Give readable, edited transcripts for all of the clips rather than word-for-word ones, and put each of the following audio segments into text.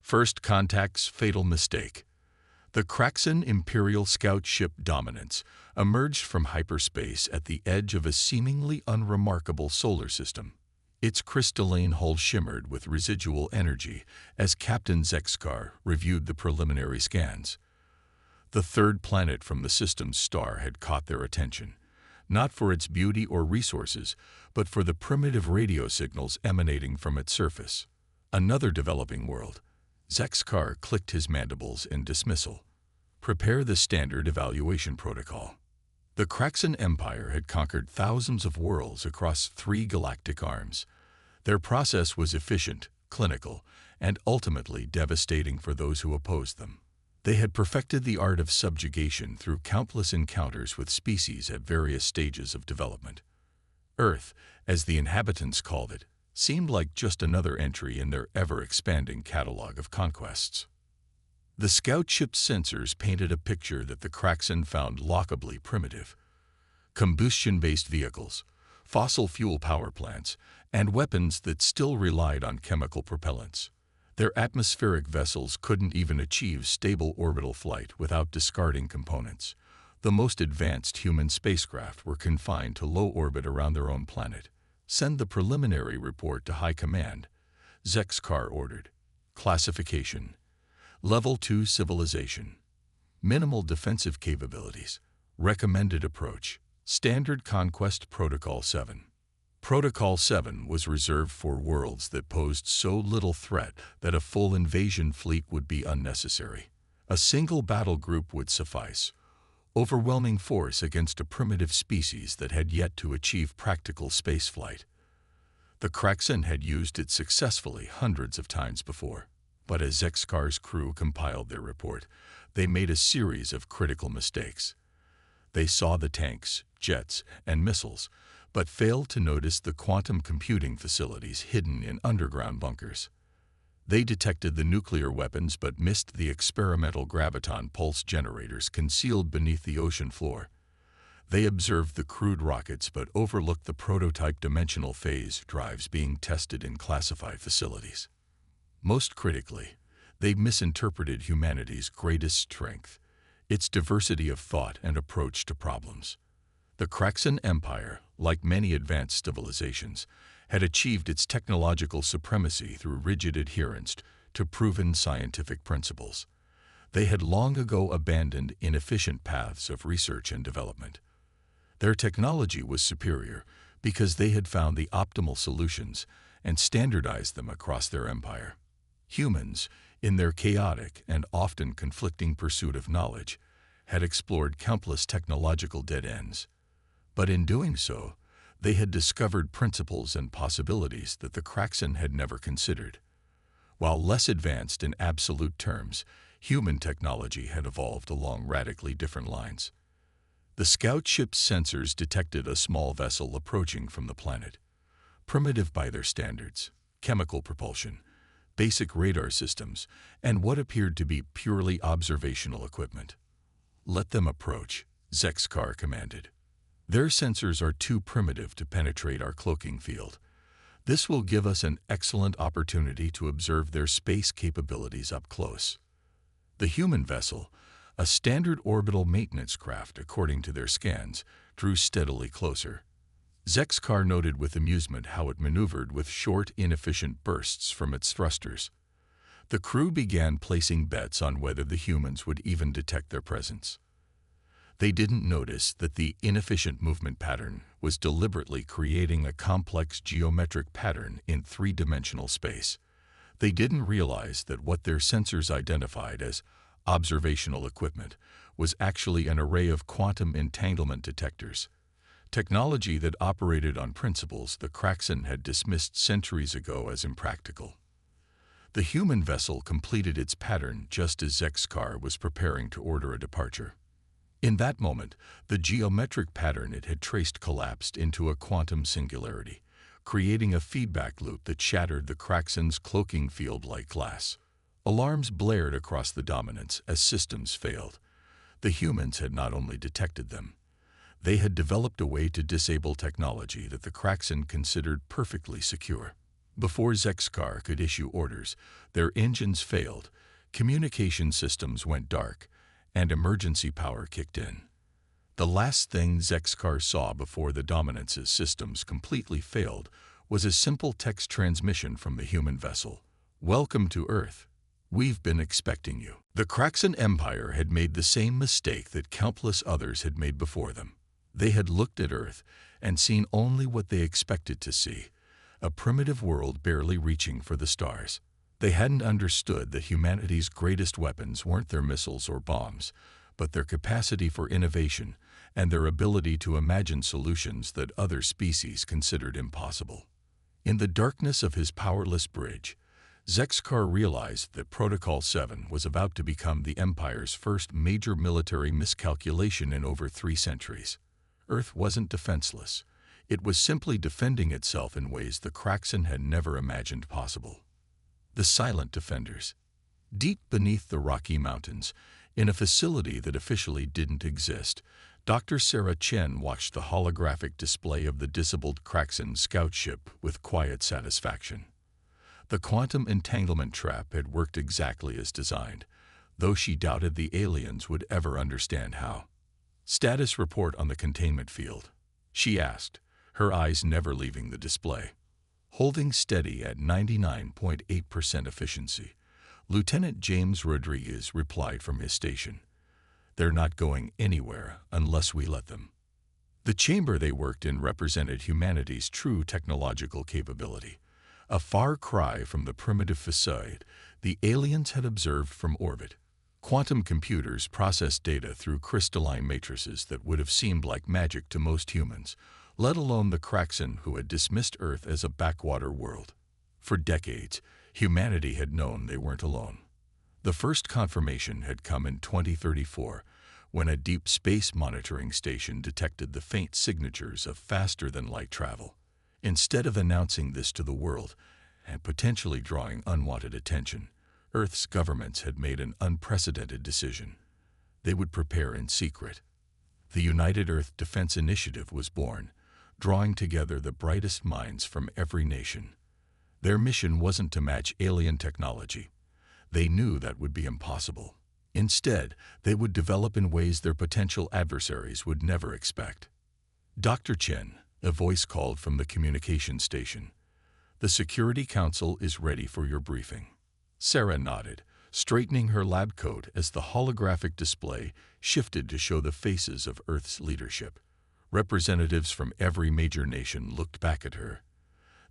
First Contact's fatal mistake. The Kraxan Imperial Scout ship Dominance emerged from hyperspace at the edge of a seemingly unremarkable solar system. Its crystalline hull shimmered with residual energy as Captain Zexkar reviewed the preliminary scans. The third planet from the system's star had caught their attention, not for its beauty or resources, but for the primitive radio signals emanating from its surface. Another developing world. Zexkar clicked his mandibles in dismissal. Prepare the standard evaluation protocol. The Kraxan Empire had conquered thousands of worlds across 3 galactic arms. Their process was efficient, clinical, and ultimately devastating for those who opposed them. They had perfected the art of subjugation through countless encounters with species at various stages of development. Earth, as the inhabitants called it, seemed like just another entry in their ever-expanding catalog of conquests. The scout ship's sensors painted a picture that the Kraxan found laughably primitive. Combustion-based vehicles, fossil fuel power plants, and weapons that still relied on chemical propellants. Their atmospheric vessels couldn't even achieve stable orbital flight without discarding components. The most advanced human spacecraft were confined to low orbit around their own planet. Send the preliminary report to High Command, Zexkar ordered. Classification: Level 2 Civilization. Minimal defensive capabilities. Recommended approach: Standard Conquest Protocol 7. Protocol 7 was reserved for worlds that posed so little threat that a full invasion fleet would be unnecessary. A single battle group would suffice. Overwhelming force against a primitive species that had yet to achieve practical spaceflight. The Kraxan had used it successfully hundreds of times before, but as Zexkar's crew compiled their report, they made a series of critical mistakes. They saw the tanks, jets, and missiles, but failed to notice the quantum computing facilities hidden in underground bunkers. They detected the nuclear weapons but missed the experimental graviton pulse generators concealed beneath the ocean floor. They observed the crude rockets but overlooked the prototype dimensional phase drives being tested in classified facilities. Most critically, they misinterpreted humanity's greatest strength, its diversity of thought and approach to problems. The Kraxan Empire, like many advanced civilizations, had achieved its technological supremacy through rigid adherence to proven scientific principles. They had long ago abandoned inefficient paths of research and development. Their technology was superior because they had found the optimal solutions and standardized them across their empire. Humans, in their chaotic and often conflicting pursuit of knowledge, had explored countless technological dead ends. But in doing so, they had discovered principles and possibilities that the Kraxan had never considered. While less advanced in absolute terms, human technology had evolved along radically different lines. The scout ship's sensors detected a small vessel approaching from the planet. Primitive by their standards, chemical propulsion, basic radar systems, and what appeared to be purely observational equipment. Let them approach, Zexkar commanded. Their sensors are too primitive to penetrate our cloaking field. This will give us an excellent opportunity to observe their space capabilities up close. The human vessel, a standard orbital maintenance craft according to their scans, drew steadily closer. Zexkar noted with amusement how it maneuvered with short, inefficient bursts from its thrusters. The crew began placing bets on whether the humans would even detect their presence. They didn't notice that the inefficient movement pattern was deliberately creating a complex geometric pattern in three-dimensional space. They didn't realize that what their sensors identified as observational equipment was actually an array of quantum entanglement detectors, technology that operated on principles the Kraxan had dismissed centuries ago as impractical. The human vessel completed its pattern just as Zexkar was preparing to order a departure. In that moment, the geometric pattern it had traced collapsed into a quantum singularity, creating a feedback loop that shattered the Kraxan's cloaking field like glass. Alarms blared across the Dominance as systems failed. The humans had not only detected them, they had developed a way to disable technology that the Kraxan considered perfectly secure. Before Zexkar could issue orders, their engines failed, communication systems went dark, and emergency power kicked in. The last thing Zexkar saw before the Dominance's systems completely failed was a simple text transmission from the human vessel. "Welcome to Earth. We've been expecting you." The Kraxan Empire had made the same mistake that countless others had made before them. They had looked at Earth and seen only what they expected to see, a primitive world barely reaching for the stars. They hadn't understood that humanity's greatest weapons weren't their missiles or bombs, but their capacity for innovation and their ability to imagine solutions that other species considered impossible. In the darkness of his powerless bridge, Zexkar realized that Protocol 7 was about to become the Empire's first major military miscalculation in over 3 centuries. Earth wasn't defenseless. It was simply defending itself in ways the Kraxan had never imagined possible. The Silent Defenders. Deep beneath the Rocky Mountains, in a facility that officially didn't exist, Dr. Sarah Chen watched the holographic display of the disabled Kraxan scout ship with quiet satisfaction. The quantum entanglement trap had worked exactly as designed, though she doubted the aliens would ever understand how. "Status report on the containment field," she asked, her eyes never leaving the display. Holding steady at 99.8% efficiency, Lieutenant James Rodriguez replied from his station. "They're not going anywhere unless we let them." The chamber they worked in represented humanity's true technological capability. A far cry from the primitive facade the aliens had observed from orbit. Quantum computers processed data through crystalline matrices that would have seemed like magic to most humans, let alone the Kraxan who had dismissed Earth as a backwater world. For decades, humanity had known they weren't alone. The first confirmation had come in 2034, when a deep space monitoring station detected the faint signatures of faster-than-light travel. Instead of announcing this to the world and potentially drawing unwanted attention, Earth's governments had made an unprecedented decision. They would prepare in secret. The United Earth Defense Initiative was born, drawing together the brightest minds from every nation. Their mission wasn't to match alien technology. They knew that would be impossible. Instead, they would develop in ways their potential adversaries would never expect. "Dr. Chen," a voice called from the communication station. "The Security Council is ready for your briefing." Sarah nodded, straightening her lab coat as the holographic display shifted to show the faces of Earth's leadership. Representatives from every major nation looked back at her,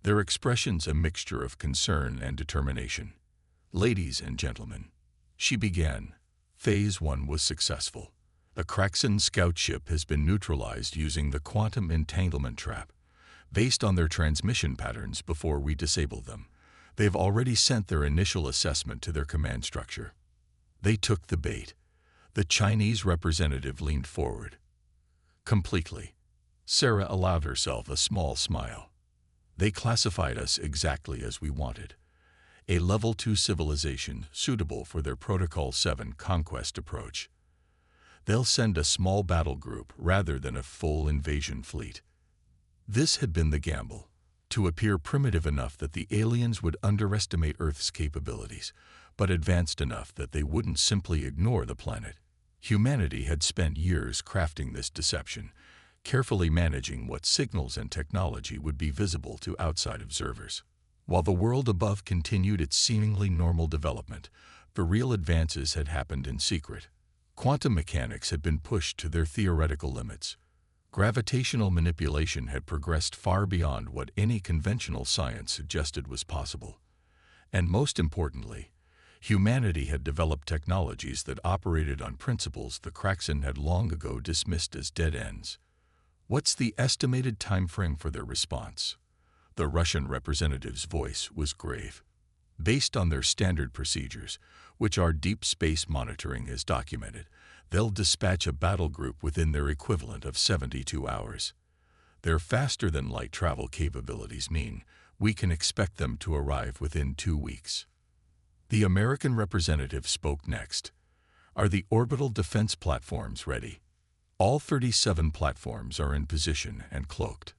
their expressions a mixture of concern and determination. "Ladies and gentlemen," she began, Phase 1 was successful. The Kraxan scout ship has been neutralized using the quantum entanglement trap. Based on their transmission patterns before we disable them, they've already sent their initial assessment to their command structure. They took the bait. The Chinese representative leaned forward. "Completely." Sarah allowed herself a small smile. "They classified us exactly as we wanted. A Level 2 civilization suitable for their Protocol 7 conquest approach. They'll send a small battle group rather than a full invasion fleet." This had been the gamble, to appear primitive enough that the aliens would underestimate Earth's capabilities, but advanced enough that they wouldn't simply ignore the planet. Humanity had spent years crafting this deception, carefully managing what signals and technology would be visible to outside observers. While the world above continued its seemingly normal development, the real advances had happened in secret. Quantum mechanics had been pushed to their theoretical limits. Gravitational manipulation had progressed far beyond what any conventional science suggested was possible. And most importantly, humanity had developed technologies that operated on principles the Kraxan had long ago dismissed as dead ends. "What's the estimated time frame for their response?" The Russian representative's voice was grave. "Based on their standard procedures, which our deep space monitoring has documented, they'll dispatch a battle group within their equivalent of 72 hours. Their faster-than-light travel capabilities mean we can expect them to arrive within 2 weeks." The American representative spoke next. "Are the orbital defense platforms ready?" "All 37 platforms are in position and cloaked."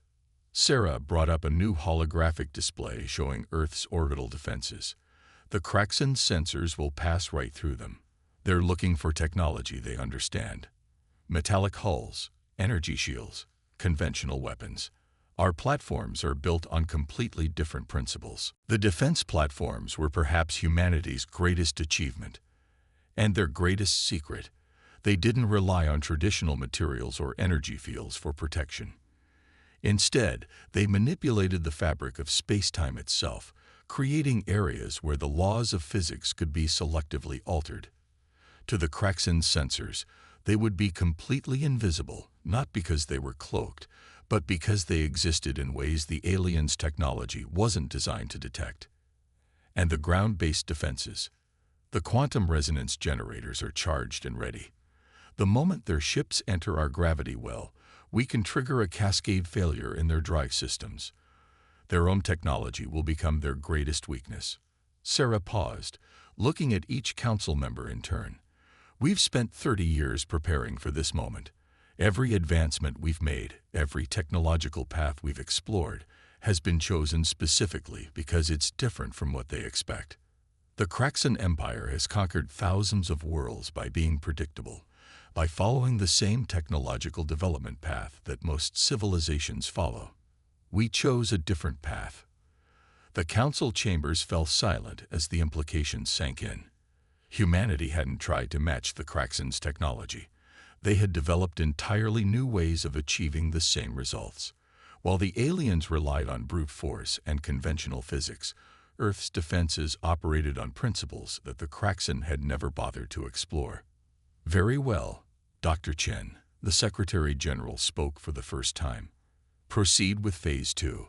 Sarah brought up a new holographic display showing Earth's orbital defenses. The Kraxan sensors will pass right through them. They're looking for technology they understand. Metallic hulls, energy shields, conventional weapons. Our platforms are built on completely different principles. The defense platforms were perhaps humanity's greatest achievement. And their greatest secret. They didn't rely on traditional materials or energy fields for protection. Instead, they manipulated the fabric of space-time itself, creating areas where the laws of physics could be selectively altered. To the Kraxan sensors, they would be completely invisible, not because they were cloaked, but because they existed in ways the aliens' technology wasn't designed to detect. And the ground-based defenses. The quantum resonance generators are charged and ready. The moment their ships enter our gravity well, we can trigger a cascade failure in their drive systems. Their own technology will become their greatest weakness. Sarah paused, looking at each council member in turn. We've spent 30 years preparing for this moment. Every advancement we've made, every technological path we've explored, has been chosen specifically because it's different from what they expect. The Kraxan Empire has conquered thousands of worlds by being predictable, by following the same technological development path that most civilizations follow. We chose a different path. The council chambers fell silent as the implications sank in. Humanity hadn't tried to match the Kraxans' technology. They had developed entirely new ways of achieving the same results. While the aliens relied on brute force and conventional physics, Earth's defenses operated on principles that the Kraxan had never bothered to explore. Very well, Dr. Chen, the Secretary General, spoke for the first time. Proceed with Phase 2.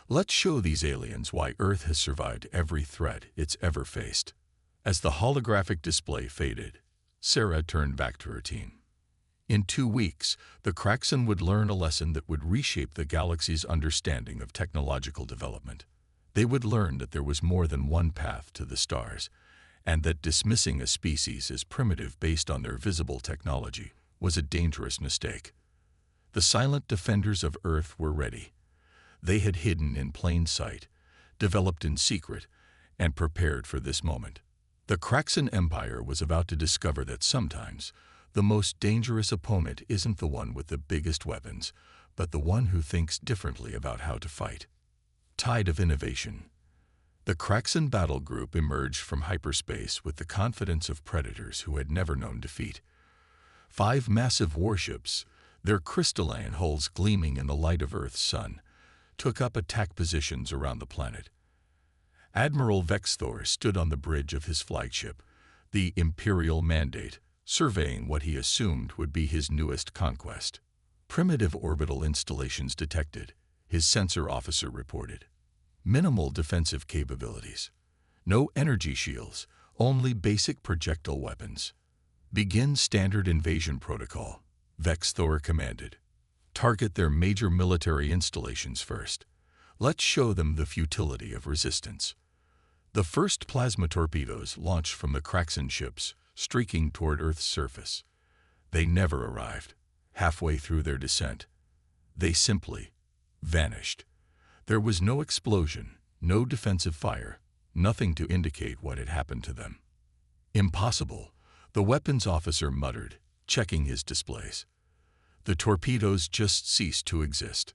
Let's show these aliens why Earth has survived every threat it's ever faced. As the holographic display faded, Sarah turned back to her team. In 2 weeks, the Kraxan would learn a lesson that would reshape the galaxy's understanding of technological development. They would learn that there was more than one path to the stars, and that dismissing a species as primitive based on their visible technology was a dangerous mistake. The silent defenders of Earth were ready. They had hidden in plain sight, developed in secret, and prepared for this moment. The Kraxan Empire was about to discover that sometimes the most dangerous opponent isn't the one with the biggest weapons, but the one who thinks differently about how to fight. Tide of innovation. The Kraxan battle group emerged from hyperspace with the confidence of predators who had never known defeat. 5 massive warships, their crystalline hulls gleaming in the light of Earth's sun, took up attack positions around the planet. Admiral Vexthor stood on the bridge of his flagship, the Imperial Mandate, surveying what he assumed would be his newest conquest. Primitive orbital installations detected, his sensor officer reported. Minimal defensive capabilities. No energy shields, only basic projectile weapons. Begin standard invasion protocol, Vexthor commanded. Target their major military installations first. Let's show them the futility of resistance. The first plasma torpedoes launched from the Kraxan ships, streaking toward Earth's surface. They never arrived. Halfway through their descent, they simply vanished. There was no explosion, no defensive fire, nothing to indicate what had happened to them. Impossible, the weapons officer muttered, checking his displays. The torpedoes just ceased to exist.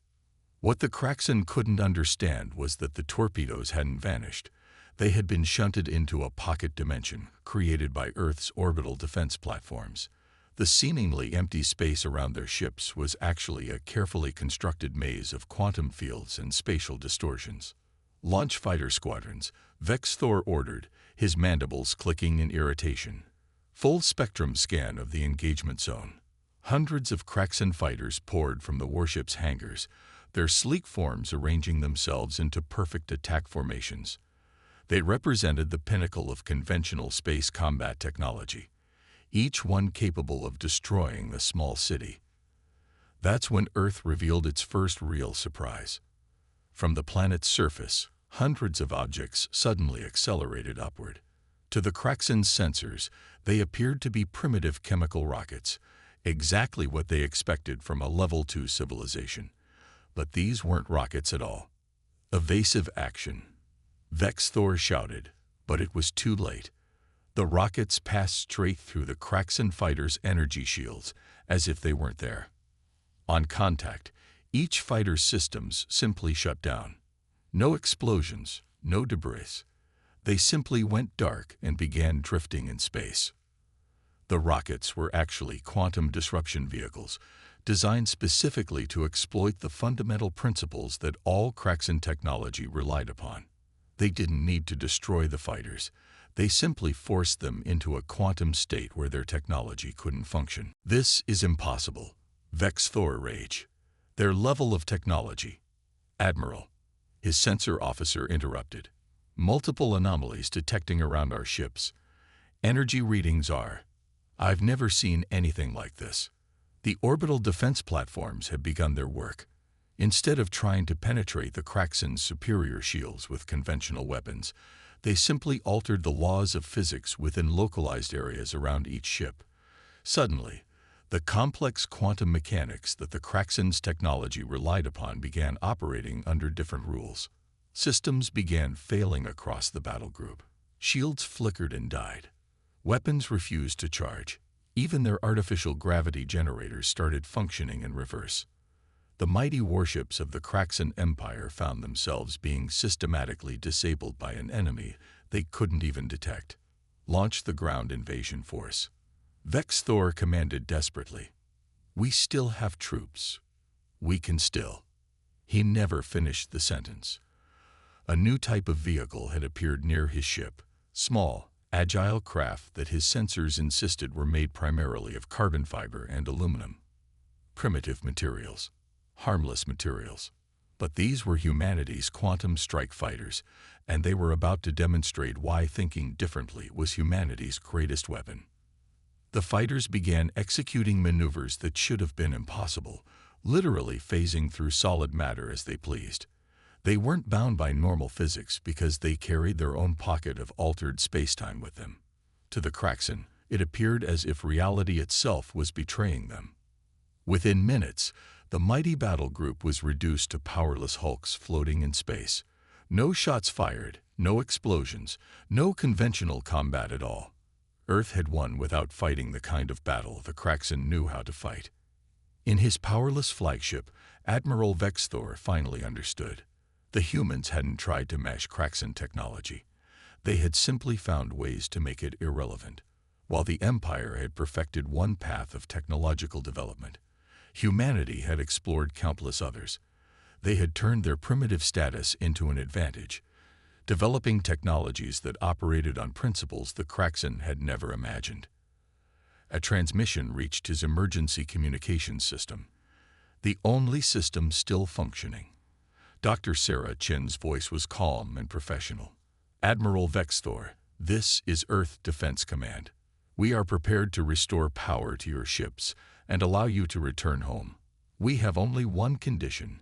What the Kraxan couldn't understand was that the torpedoes hadn't vanished. They had been shunted into a pocket dimension created by Earth's orbital defense platforms. The seemingly empty space around their ships was actually a carefully constructed maze of quantum fields and spatial distortions. Launch fighter squadrons, Vexthor ordered, his mandibles clicking in irritation. Full spectrum scan of the engagement zone. Hundreds of Kraxan fighters poured from the warship's hangars, their sleek forms arranging themselves into perfect attack formations. They represented the pinnacle of conventional space combat technology, each one capable of destroying a small city. That's when Earth revealed its first real surprise. From the planet's surface, hundreds of objects suddenly accelerated upward. To the Kraxan's sensors, they appeared to be primitive chemical rockets, exactly what they expected from a Level 2 civilization. But these weren't rockets at all. Evasive action. Vex Thor shouted, but it was too late. The rockets passed straight through the Kraxan fighters' energy shields, as if they weren't there. On contact, each fighter's systems simply shut down. No explosions, no debris. They simply went dark and began drifting in space. The rockets were actually quantum disruption vehicles, designed specifically to exploit the fundamental principles that all Kraxan technology relied upon. They didn't need to destroy the fighters. They simply forced them into a quantum state where their technology couldn't function. This is impossible. Vex Thor rage. Their level of technology. Admiral. His sensor officer interrupted. Multiple anomalies detecting around our ships. Energy readings are. I've never seen anything like this. The orbital defense platforms have begun their work. Instead of trying to penetrate the Kraxan's superior shields with conventional weapons, they simply altered the laws of physics within localized areas around each ship. Suddenly, the complex quantum mechanics that the Kraxan's technology relied upon began operating under different rules. Systems began failing across the battle group. Shields flickered and died. Weapons refused to charge. Even their artificial gravity generators started functioning in reverse. The mighty warships of the Kraxan Empire found themselves being systematically disabled by an enemy they couldn't even detect. Launch the ground invasion force. Vex Thor commanded desperately. We still have troops. We can still. He never finished the sentence. A new type of vehicle had appeared near his ship, small, agile craft that his sensors insisted were made primarily of carbon fiber and aluminum. Primitive materials. Harmless materials. But these were humanity's quantum strike fighters, and they were about to demonstrate why thinking differently was humanity's greatest weapon. The fighters began executing maneuvers that should have been impossible, literally phasing through solid matter as they pleased. They weren't bound by normal physics because they carried their own pocket of altered spacetime with them. To the Kraxan, it appeared as if reality itself was betraying them. Within minutes, the mighty battle group was reduced to powerless hulks floating in space. No shots fired, no explosions, no conventional combat at all. Earth had won without fighting the kind of battle the Kraxan knew how to fight. In his powerless flagship, Admiral Vex Thor finally understood. The humans hadn't tried to match Kraxan technology. They had simply found ways to make it irrelevant. While the Empire had perfected one path of technological development, humanity had explored countless others. They had turned their primitive status into an advantage, developing technologies that operated on principles the Kraxan had never imagined. A transmission reached his emergency communications system, the only system still functioning. Dr. Sarah Chin's voice was calm and professional. Admiral Vex Thor, this is Earth Defense Command. We are prepared to restore power to your ships and allow you to return home. We have only one condition.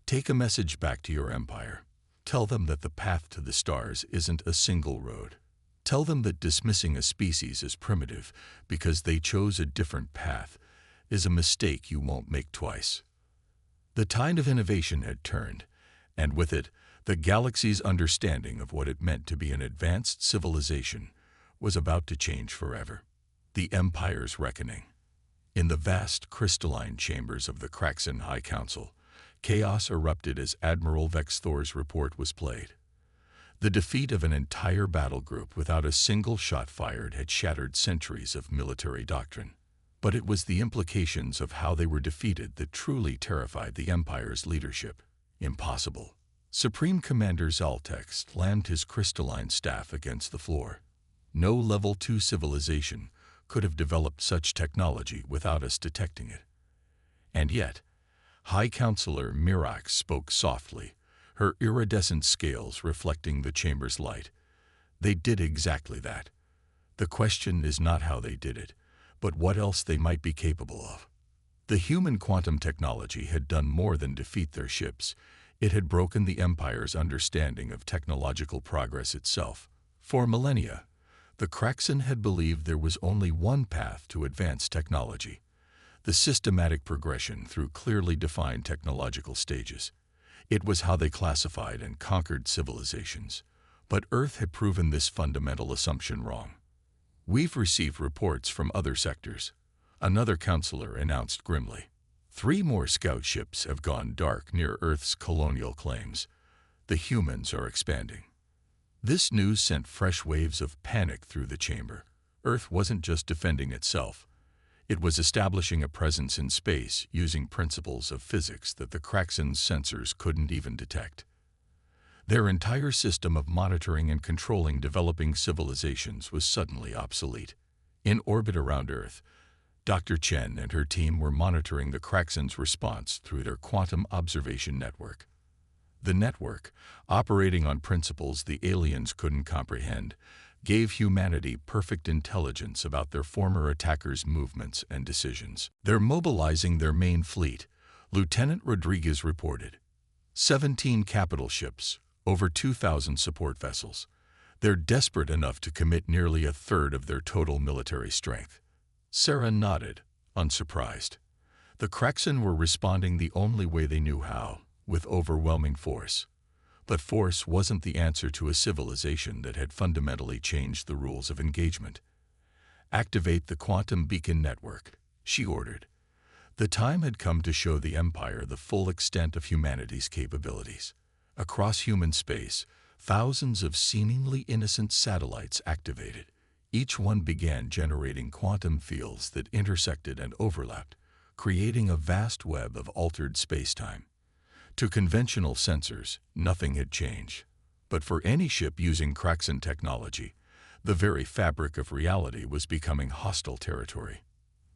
Take a message back to your empire. Tell them that the path to the stars isn't a single road. Tell them that dismissing a species as primitive because they chose a different path is a mistake you won't make twice. The tide of innovation had turned, and with it, the galaxy's understanding of what it meant to be an advanced civilization was about to change forever. The Empire's reckoning. In the vast crystalline chambers of the Kraxan High Council, chaos erupted as Admiral Vex Thor's report was played. The defeat of an entire battle group without a single shot fired had shattered centuries of military doctrine. But it was the implications of how they were defeated that truly terrified the Empire's leadership. Impossible. Supreme Commander Zaltek slammed his crystalline staff against the floor. No Level 2 civilization could have developed such technology without us detecting it. And yet, High Counselor Mirax spoke softly, her iridescent scales reflecting the chamber's light. They did exactly that. The question is not how they did it, but what else they might be capable of. The human quantum technology had done more than defeat their ships. It had broken the Empire's understanding of technological progress itself. For millennia, the Kraxan had believed there was only one path to advanced technology. the systematic progression through clearly defined technological stages. It was how they classified and conquered civilizations. But Earth had proven this fundamental assumption wrong. "We've received reports from other sectors," another counselor announced grimly. "3 more scout ships have gone dark near Earth's colonial claims. The humans are expanding." This news sent fresh waves of panic through the chamber. Earth wasn't just defending itself. It was establishing a presence in space using principles of physics that the Kraxen's sensors couldn't even detect. Their entire system of monitoring and controlling developing civilizations was suddenly obsolete. In orbit around Earth, Dr. Chen and her team were monitoring the Kraxen's response through their quantum observation network. The network, operating on principles the aliens couldn't comprehend, gave humanity perfect intelligence about their former attackers' movements and decisions. "They're mobilizing their main fleet," Lieutenant Rodriguez reported. 17 capital ships, over 2,000 support vessels. They're desperate enough to commit nearly a third of their total military strength. Sarah nodded, unsurprised. The Kraxen were responding the only way they knew how, with overwhelming force. But force wasn't the answer to a civilization that had fundamentally changed the rules of engagement. "Activate the quantum beacon network," she ordered. The time had come to show the Empire the full extent of humanity's capabilities. Across human space, thousands of seemingly innocent satellites activated. Each one began generating quantum fields that intersected and overlapped, creating a vast web of altered spacetime. To conventional sensors, nothing had changed. But for any ship using Kraxen technology, the very fabric of reality was becoming hostile territory.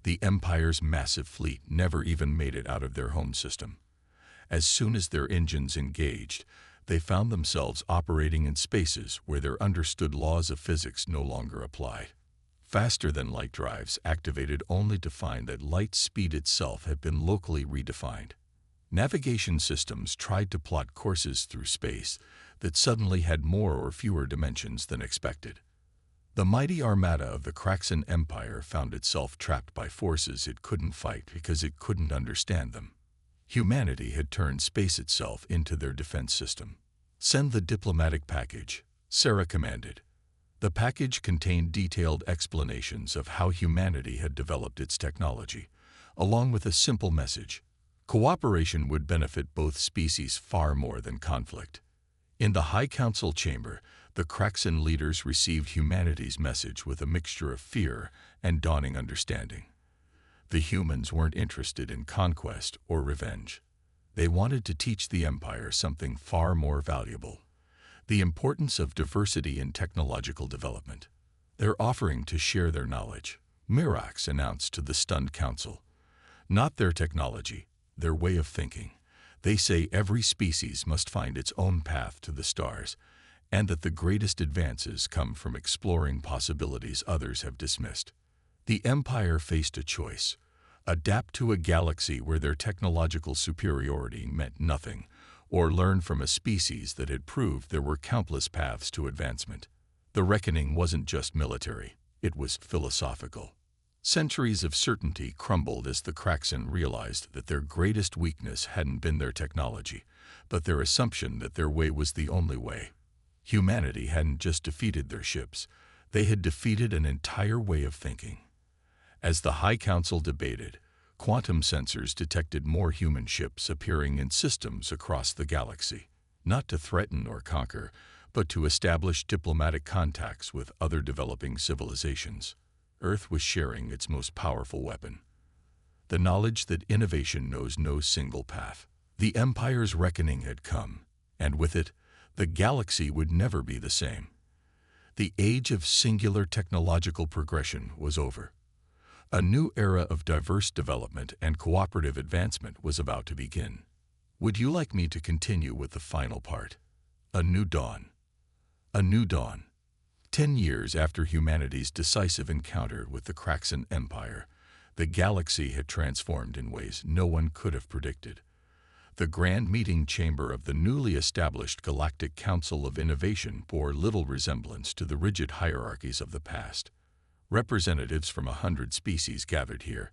The Empire's massive fleet never even made it out of their home system. As soon as their engines engaged, they found themselves operating in spaces where their understood laws of physics no longer applied. Faster-than-light drives activated only to find that light speed itself had been locally redefined. Navigation systems tried to plot courses through space that suddenly had more or fewer dimensions than expected. The mighty armada of the Kraxen Empire found itself trapped by forces it couldn't fight because it couldn't understand them. Humanity had turned space itself into their defense system. "Send the diplomatic package," Sarah commanded. The package contained detailed explanations of how humanity had developed its technology, along with a simple message: cooperation would benefit both species far more than conflict. In the High Council chamber, the Kraxen leaders received humanity's message with a mixture of fear and dawning understanding. The humans weren't interested in conquest or revenge. They wanted to teach the Empire something far more valuable: the importance of diversity in technological development. "They're offering to share their knowledge," Mirax announced to the stunned council. "Not their technology, their way of thinking. They say every species must find its own path to the stars, and that the greatest advances come from exploring possibilities others have dismissed." The Empire faced a choice: adapt to a galaxy where their technological superiority meant nothing, or learn from a species that had proved there were countless paths to advancement. The reckoning wasn't just military, it was philosophical. Centuries of certainty crumbled as the Kraxen realized that their greatest weakness hadn't been their technology, but their assumption that their way was the only way. Humanity hadn't just defeated their ships, they had defeated an entire way of thinking. As the High Council debated, quantum sensors detected more human ships appearing in systems across the galaxy, not to threaten or conquer, but to establish diplomatic contacts with other developing civilizations. Earth was sharing its most powerful weapon: the knowledge that innovation knows no single path. The Empire's reckoning had come, and with it, the galaxy would never be the same. The age of singular technological progression was over. A new era of diverse development and cooperative advancement was about to begin. Would you like me to continue with the final part? A new dawn. A new dawn. 10 years after humanity's decisive encounter with the Kraxen Empire, the galaxy had transformed in ways no one could have predicted. The grand meeting chamber of the newly established Galactic Council of Innovation bore little resemblance to the rigid hierarchies of the past. Representatives from 100 species gathered here,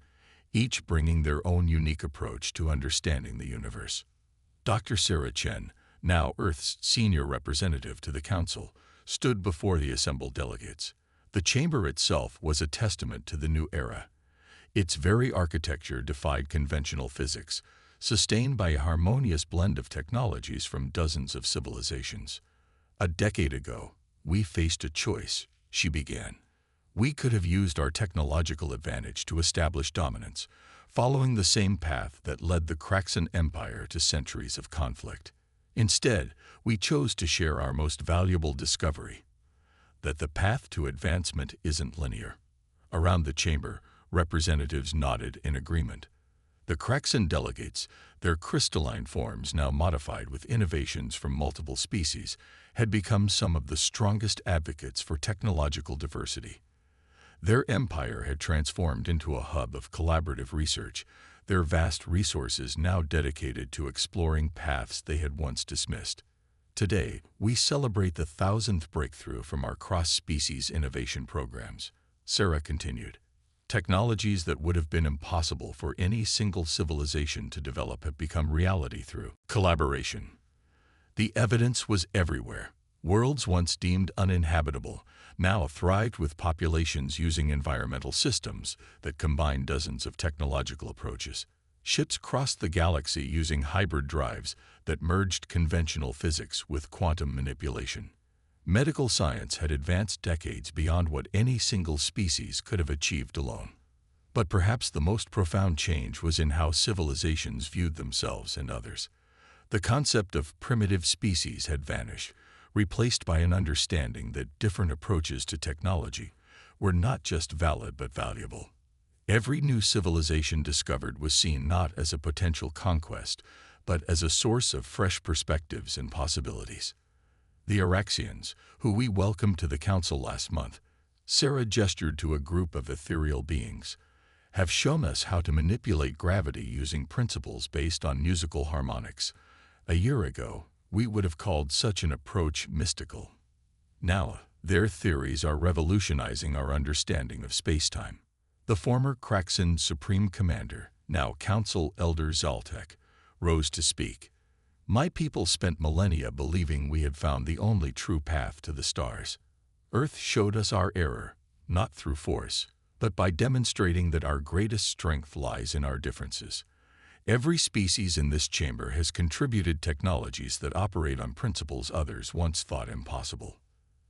each bringing their own unique approach to understanding the universe. Dr. Sarah Chen, now Earth's senior representative to the Council, stood before the assembled delegates. The chamber itself was a testament to the new era. Its very architecture defied conventional physics, sustained by a harmonious blend of technologies from dozens of civilizations. A decade ago, we faced a choice, she began. We could have used our technological advantage to establish dominance, following the same path that led the Kraxan Empire to centuries of conflict. Instead, we chose to share our most valuable discovery, that the path to advancement isn't linear. Around the chamber, representatives nodded in agreement. The Kraxan delegates, their crystalline forms now modified with innovations from multiple species, had become some of the strongest advocates for technological diversity. Their empire had transformed into a hub of collaborative research, their vast resources now dedicated to exploring paths they had once dismissed. Today, we celebrate the 1,000th breakthrough from our cross-species innovation programs, Sarah continued. Technologies that would have been impossible for any single civilization to develop have become reality through collaboration. The evidence was everywhere. Worlds once deemed uninhabitable now thrived with populations using environmental systems that combine dozens of technological approaches. Ships crossed the galaxy using hybrid drives that merged conventional physics with quantum manipulation. Medical science had advanced decades beyond what any single species could have achieved alone. But perhaps the most profound change was in how civilizations viewed themselves and others. The concept of primitive species had vanished, replaced by an understanding that different approaches to technology were not just valid but valuable. Every new civilization discovered was seen not as a potential conquest, but as a source of fresh perspectives and possibilities. The Araxians, who we welcomed to the Council last month, Sarah gestured to a group of ethereal beings, have shown us how to manipulate gravity using principles based on musical harmonics. A year ago, we would have called such an approach mystical. Now, their theories are revolutionizing our understanding of space-time. The former Kraxan Supreme Commander, now Council Elder Zaltek, rose to speak. My people spent millennia believing we had found the only true path to the stars. Earth showed us our error, not through force, but by demonstrating that our greatest strength lies in our differences. Every species in this chamber has contributed technologies that operate on principles others once thought impossible.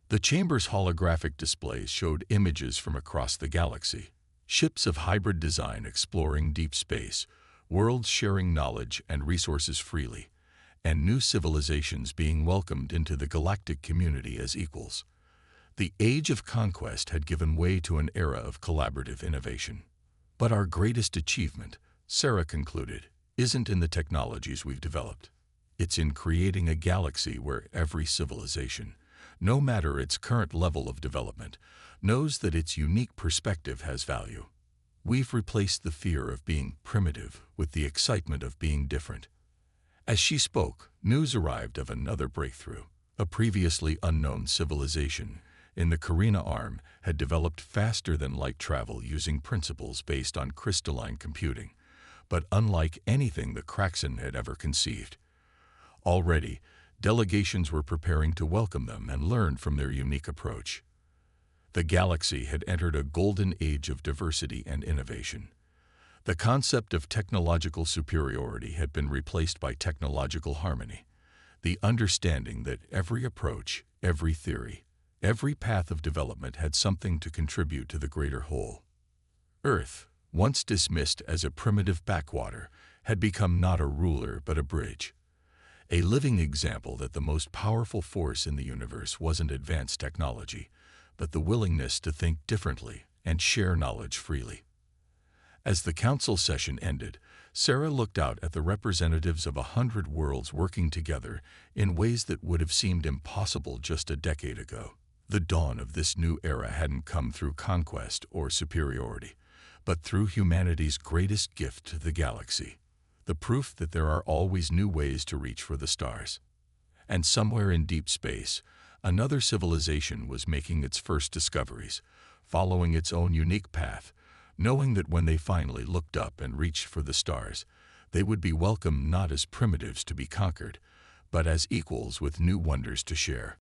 The chamber's holographic displays showed images from across the galaxy, ships of hybrid design exploring deep space, worlds sharing knowledge and resources freely, and new civilizations being welcomed into the galactic community as equals. The age of conquest had given way to an era of collaborative innovation. But our greatest achievement, Sarah concluded, isn't in the technologies we've developed. It's in creating a galaxy where every civilization, no matter its current level of development, knows that its unique perspective has value. We've replaced the fear of being primitive with the excitement of being different. As she spoke, news arrived of another breakthrough. A previously unknown civilization in the Carina Arm had developed faster than light travel using principles based on crystalline computing, but unlike anything the Kraxan had ever conceived. Already, delegations were preparing to welcome them and learn from their unique approach. The galaxy had entered a golden age of diversity and innovation. The concept of technological superiority had been replaced by technological harmony, the understanding that every approach, every theory, every path of development had something to contribute to the greater whole. Earth, once dismissed as a primitive backwater, had become not a ruler but a bridge, a living example that the most powerful force in the universe wasn't advanced technology, but the willingness to think differently and share knowledge freely. As the council session ended, Sarah looked out at the representatives of 100 worlds working together in ways that would have seemed impossible just a decade ago. The dawn of this new era hadn't come through conquest or superiority, but through humanity's greatest gift to the galaxy, the proof that there are always new ways to reach for the stars. And somewhere in deep space, another civilization was making its first discoveries, following its own unique path, knowing that when they finally looked up and reached for the stars, they would be welcomed not as primitives to be conquered, but as equals with new wonders to share.